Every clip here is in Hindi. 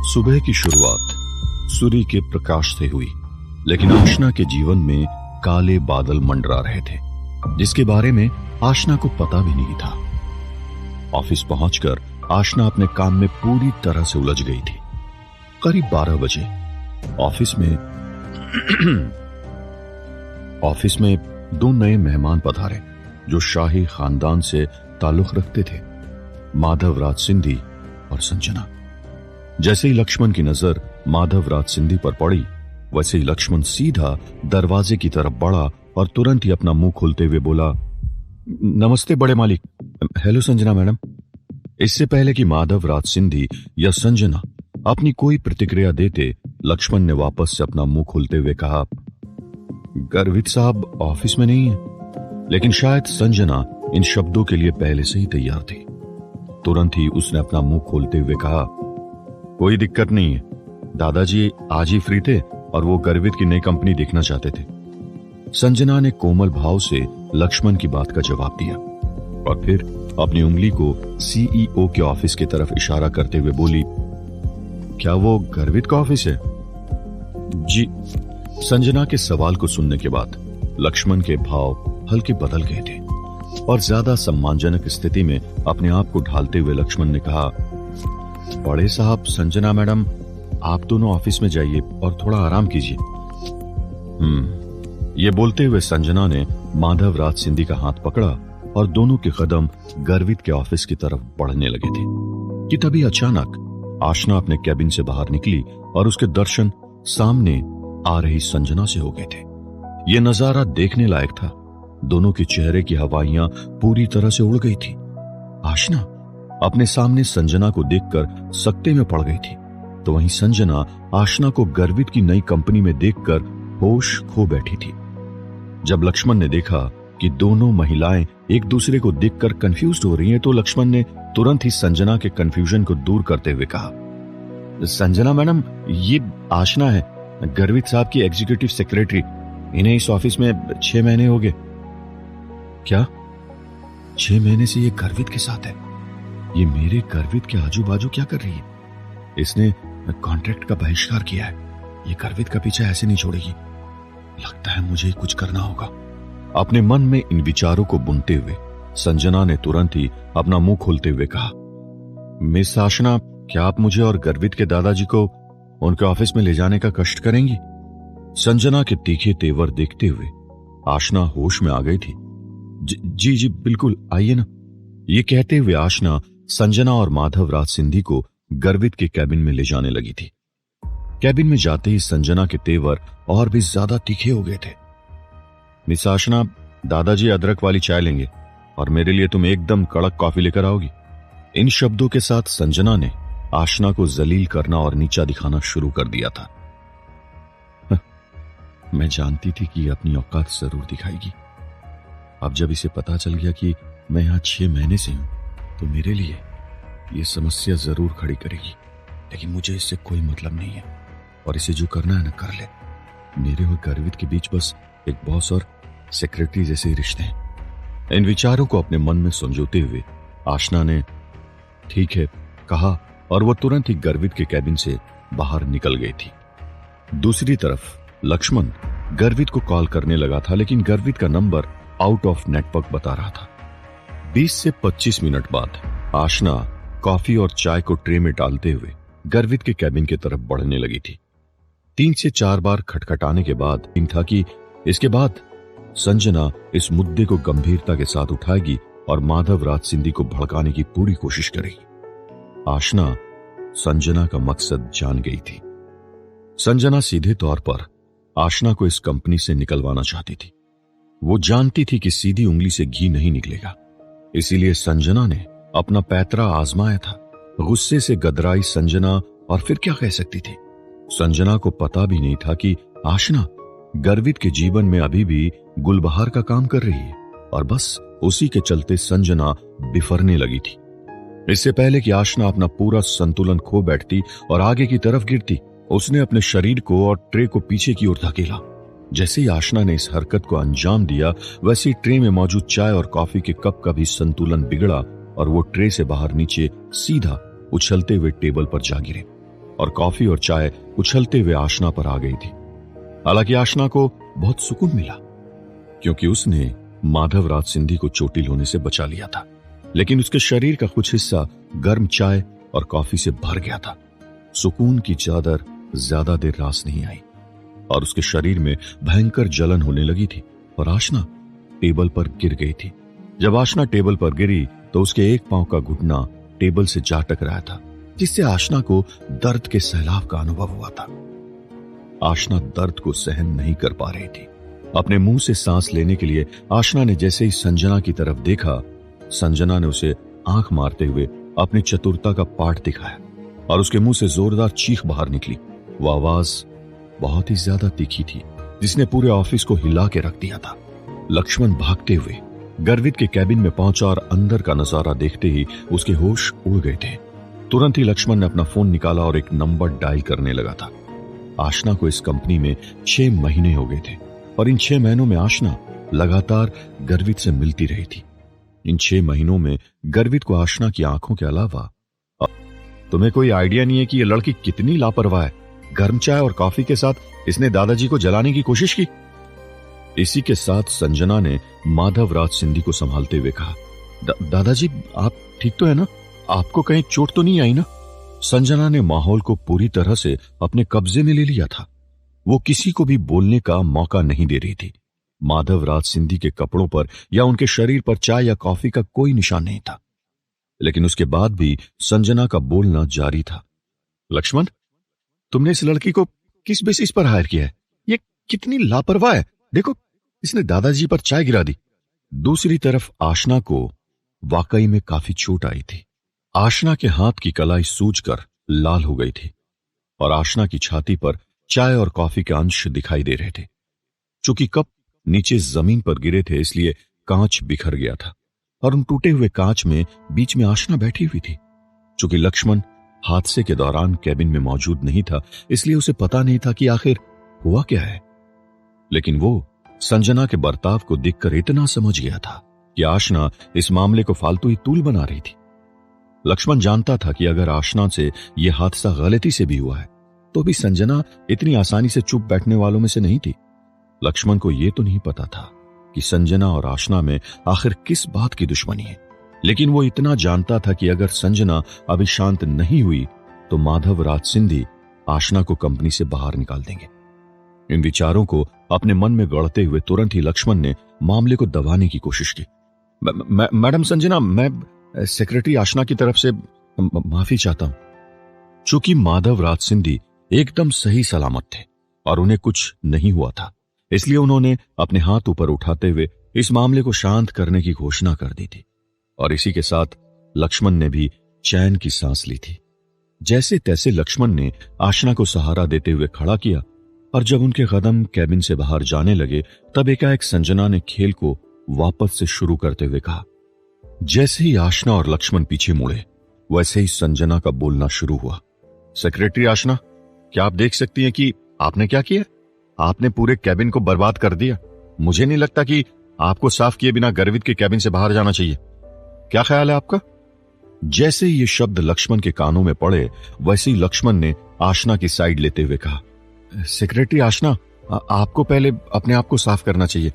सुबह की शुरुआत सूर्य के प्रकाश से हुई, लेकिन आशना के जीवन में काले बादल मंडरा रहे थे, जिसके बारे में आशना को पता भी नहीं था। ऑफिस पहुंचकर आशना अपने काम में पूरी तरह से उलझ गई थी। करीब 12 बजे ऑफिस में 2 नए मेहमान पधारे जो शाही खानदान से ताल्लुक रखते थे, माधवराज सिंधी और संजना। जैसे ही लक्ष्मण की नजर माधवराज सिंधी पर पड़ी, वैसे ही लक्ष्मण सीधा दरवाजे की तरफ बढ़ा और तुरंत ही अपना मुंह खोलते हुए बोला, नमस्ते बड़े मालिक। Hello Sanjana madam. इससे पहले कि माधवराज सिंधी या संजना अपनी कोई प्रतिक्रिया देते, लक्ष्मण ने वापस से अपना मुंह खोलते हुए कहा, गर्वित साहब ऑफिस में नहीं है। लेकिन शायद संजना इन शब्दों के लिए पहले से ही तैयार थी। तुरंत ही उसने अपना मुंह खोलते हुए कहा, कोई दिक्कत नहीं है, दादाजी आज ही फ्री थे और वो गर्वित की नई कंपनी देखना चाहते थे। संजना ने कोमल भाव से लक्ष्मण की बात का जवाब दिया और फिर अपनी उंगली को सीईओ के ऑफिस की तरफ इशारा करते हुए बोली, क्या वो गर्वित का ऑफिस है? जी। संजना के सवाल को सुनने के बाद लक्ष्मण के भाव हल्के बदल गए थे और ज्यादा सम्मानजनक स्थिति में अपने आप को ढालते हुए लक्ष्मण ने कहा, बड़े साहब, संजना मैडम, आप दोनों ऑफिस में जाइए और थोड़ा आराम कीजिए। ये बोलते हुए संजना ने माधवराज सिंधी का हाथ पकड़ा और दोनों के कदम गर्वित के ऑफिस की तरफ बढ़ने लगे थे कि तभी अचानक आशना अपने कैबिन से बाहर निकली और उसके दर्शन सामने आ रही संजना से हो गए थे। यह नजारा देखने लायक था। दोनों के चेहरे की हवाइयां पूरी तरह से उड़ गई थी। आशना अपने सामने संजना को देखकर सकते में पड़ गई थी, तो वहीं संजना आशना को गर्वित की नई कंपनी में देखकर होश खो बैठी थी। जब लक्ष्मण ने देखा कि दोनों महिलाएं एक दूसरे को देखकर कंफ्यूज हो रही हैं, तो लक्ष्मण ने तुरंत ही संजना के कंफ्यूजन को दूर करते हुए कहा, संजना मैडम, ये आशना है, गर्वित साहब की एग्जीक्यूटिव सेक्रेटरी। इन्हें इस ऑफिस में 6 महीने हो गए। क्या 6 महीने से ये गर्वित के साथ है? ये मेरे गर्वित के आजू बाजू क्या कर रही है? इसने कॉन्ट्रैक्ट का बहिष्कार किया है। ये गर्वित का पीछा ऐसे नहीं छोड़ेगी। लगता है मुझे कुछ करना होगा। अपने मन में इन विचारों को बुनते हुए संजना ने तुरंत ही अपना मुंह खोलते हुए कहा, मिस आशना, क्या आप मुझे और गर्वित के दादाजी को उनके ऑफिस में ले जाने का कष्ट करेंगी? संजना के तीखे तेवर देखते हुए आशना होश में आ गई थी। जी जी बिल्कुल, आइए ना। ये कहते हुए आशना संजना और माधवराज सिंधी को गर्वित के कैबिन में ले जाने लगी थी। कैबिन में जाते ही संजना के तेवर और भी ज्यादा तीखे हो गए थे। मिस आशना, दादाजी अदरक वाली चाय लेंगे और मेरे लिए तुम एकदम कड़क कॉफी लेकर आओगी। इन शब्दों के साथ संजना ने आशना को जलील करना और नीचा दिखाना शुरू कर दिया था। मैं जानती थी कि अपनी औकात जरूर दिखाएगी। अब जब इसे पता चल गया कि मैं यहां 6 महीने से हूं, तो मेरे लिए यह समस्या जरूर खड़ी करेगी। लेकिन मुझे इससे कोई मतलब नहीं है और इसे जो करना है ना कर ले। मेरे और गर्वित के बीच बस एक बॉस और सेक्रेटरी जैसे ही रिश्ते हैं। इन विचारों को अपने मन में संजोते हुए आशना ने ठीक है कहा और वह तुरंत ही गर्वित के कैबिन से बाहर निकल गई थी। दूसरी तरफ लक्ष्मण गर्वित को कॉल करने लगा था, लेकिन गर्वित का नंबर आउट ऑफ नेटवर्क बता रहा था। 20 से 25 मिनट बाद आशना कॉफी और चाय को ट्रे में डालते हुए गर्वित के कैबिन की तरफ बढ़ने लगी थी। 3 से 4 बार खटखटाने के बाद इन था कि इसके बाद संजना इस मुद्दे को गंभीरता के साथ उठाएगी और माधवराज सिंधी को भड़काने की पूरी कोशिश करेगी। आशना संजना का मकसद जान गई थी। संजना सीधे तौर पर आशना को इस कंपनी से निकलवाना चाहती थी। वो जानती थी कि सीधी उंगली से घी नहीं निकलेगा, इसीलिए संजना ने अपना पैतरा आजमाया था। गुस्से से गदराई संजना और फिर क्या कह सकती थी? संजना को पता भी नहीं था कि आशना गर्वित के जीवन में अभी भी गुलबहार का काम कर रही है और बस उसी के चलते संजना बिफरने लगी थी। इससे पहले कि आशना अपना पूरा संतुलन खो बैठती और आगे की तरफ गिरती, उसने अपने शरीर को और ट्रे को पीछे की ओर धकेला। जैसे ही आशना ने इस हरकत को अंजाम दिया, वैसे ही ट्रे में मौजूद चाय और कॉफी के कप का भी संतुलन बिगड़ा और वो ट्रे से बाहर नीचे सीधा उछलते हुए टेबल पर जा गिरे। और कॉफी और चाय उछलते हुए आशना पर आ गई थी। हालांकि आशना को बहुत सुकून मिला, क्योंकि उसने माधवराज सिंधी को चोटिल होने से बचा लिया था, लेकिन उसके शरीर का कुछ हिस्सा गर्म चाय और कॉफी से भर गया था। सुकून की चादर ज्यादा देर रास नहीं आई और उसके शरीर में भयंकर जलन होने लगी थी और आशना टेबल पर गिर गई थी। जब आशना टेबल पर गिरी तो उसके एक पांव का घुटना टेबल से जा टकराया था, जिससे आशना को दर्द के सैलाब का अनुभव हुआ था। आशना दर्द को सहन नहीं कर पा रही थी। अपने मुंह से सांस लेने के लिए आशना ने जैसे ही संजना की तरफ देखा, संजना ने उसे आंख मारते हुए अपनी चतुरता का पाठ दिखाया और उसके मुंह से जोरदार चीख बाहर निकली। वह आवाज बहुत ही ज्यादा तीखी थी, जिसने पूरे ऑफिस को हिला के रख दिया था। लक्ष्मण भागते हुए गर्वित के कैबिन में पहुंचा और अंदर का नजारा देखते ही उसके होश उड़ गए थे। तुरंत ही लक्ष्मण ने अपना फोन निकाला और एक नंबर डायल करने लगा था। आशना को इस कंपनी में 6 महीने हो गए थे और इन 6 महीनों में आशना लगातार गर्वित से मिलती रही थी। इन 6 महीनों में गर्वित को आशना की आंखों के अलावा तुम्हें कोई आइडिया नहीं है कि यह लड़की कितनी लापरवाह है। गर्म चाय और कॉफी के साथ इसने दादाजी को जलाने की कोशिश की। इसी के साथ संजना ने माधवराज सिंधी को संभालते हुए कहा, दादाजी आप ठीक तो है ना? आपको कहीं चोट तो नहीं आई ना? संजना ने माहौल को पूरी तरह से अपने कब्जे में ले लिया था। वो किसी को भी बोलने का मौका नहीं दे रही थी। माधवराज सिंधी के कपड़ों पर या उनके शरीर पर चाय या कॉफी का कोई निशान नहीं था, लेकिन उसके बाद भी संजना का बोलना जारी था। लक्ष्मण, तुमने इस लड़की को किस बेसिस पर हायर किया है? ये कितनी लापरवाह है। देखो, इसने दादाजी पर चाय गिरा दी। दूसरी तरफ आशना को वाकई में काफी चोट आई थी। आशना के हाथ की कलाई सूजकर लाल हो गई थी और आशना की छाती पर चाय और कॉफी के अंश दिखाई दे रहे थे। चूंकि कप नीचे जमीन पर गिरे थे, इसलिए कांच बिखर गया था और उन टूटे हुए कांच में बीच में आशना बैठी हुई थी। चूंकि लक्ष्मण हादसे के दौरान कैबिन में मौजूद नहीं था, इसलिए उसे पता नहीं था कि आखिर हुआ क्या है। लेकिन वो संजना के बर्ताव को देखकर इतना समझ गया था कि आशना इस मामले को फालतू ही तूल बना रही थी। लक्ष्मण जानता था कि अगर आशना से यह हादसा गलती से भी हुआ है तो भी संजना इतनी आसानी से चुप बैठने वालों में से नहीं थी। लक्ष्मण को यह तो नहीं पता था कि संजना और आशना में आखिर किस बात की दुश्मनी है, लेकिन वो इतना जानता था कि अगर संजना अभी शांत नहीं हुई तो माधवराज सिंधी आशना को कंपनी से बाहर निकाल देंगे। इन विचारों को अपने मन में गढ़ते हुए तुरंत ही लक्ष्मण ने मामले को दबाने की कोशिश की। मैडम संजना, मैं सेक्रेटरी आशना की तरफ से माफी चाहता हूं। चूंकि माधवराज सिंधी एकदम सही सलामत थे और उन्हें कुछ नहीं हुआ था, इसलिए उन्होंने अपने हाथ ऊपर उठाते हुए इस मामले को शांत करने की घोषणा कर दी थी और इसी के साथ लक्ष्मण ने भी चैन की सांस ली थी। जैसे तैसे लक्ष्मण ने आशना को सहारा देते हुए खड़ा किया और जब उनके कदम कैबिन से बाहर जाने लगे तब एकाएक संजना ने खेल को वापस से शुरू करते हुए कहा। जैसे ही आशना और लक्ष्मण पीछे मुड़े, वैसे ही संजना का बोलना शुरू हुआ। सेक्रेटरी आशना, क्या आप देख सकती हैं कि आपने क्या किया? आपने पूरे कैबिन को बर्बाद कर दिया। मुझे नहीं लगता कि आपको साफ किए बिना गर्वित के कैबिन से बाहर जाना चाहिए। क्या ख्याल है आपका? जैसे ही ये शब्द लक्ष्मण के कानों में पड़े, वैसे ही लक्ष्मण ने आशना की साइड लेते हुए कहा, सेक्रेटरी आशना, आपको पहले अपने आप को साफ करना चाहिए।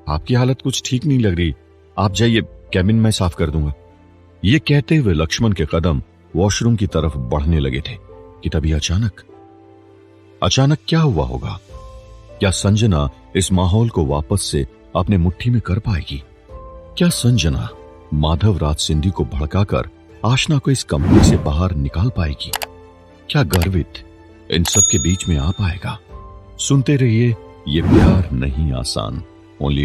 आपकी हालत कुछ ठीक नहीं लग रही। आप जाइए, कैबिन में साफ कर दूंगा। ये कहते हुए लक्ष्मण के कदम वॉशरूम की तरफ बढ़ने लगे थे कि तभी अचानक क्या हुआ होगा? क्या संजना इस माहौल को वापस से अपने मुट्ठी में कर पाएगी? क्या संजना माधवराज सिंधी को भड़काकर आशना को इस कंपनी से बाहर निकाल पाएगी? क्या गर्वित इन सब के बीच में आ पाएगा? सुनते रहिए, ये प्यार नहीं आसान। ओनली